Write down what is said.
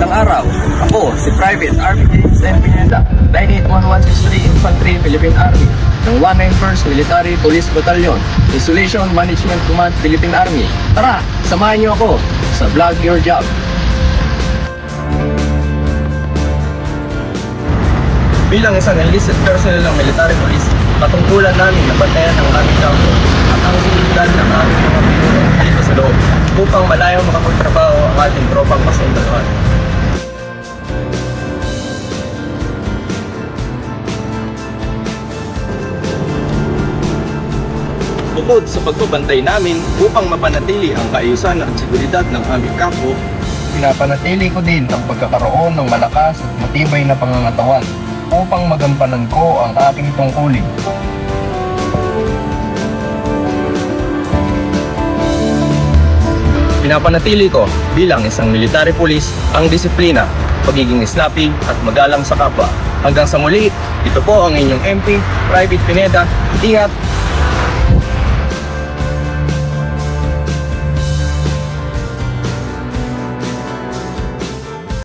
Magandang araw. Ako, si Private Army James N. Pineda, 98163 Infantry, Philippine Army, ng 191st Military Police Battalion, Isolation Management Command, Philippine Army. Tara, samahan niyo ako sa Vlog Your Job. Bilang isang enlisted personnel ng military police, patungkulan namin na bantayan ang aming kampo at ang seguridad ng aming mga pinuno dito sa loob upang malayang makapagtrabaho ang ating tropang masundaluhan. Bukod sa pagbabantay namin upang mapanatili ang kaayusan at seguridad ng aming kampo, pinapanatili ko din ang pagkakaroon ng malakas at matibay na pangangatawan upang magampanan ko ang aking tungkulin. Pinapanatili ko bilang isang military police ang disiplina, pagiging snappy at magalang sa kapwa. Hanggang sa muli, ito po ang inyong MP, Private Pineda. Ingat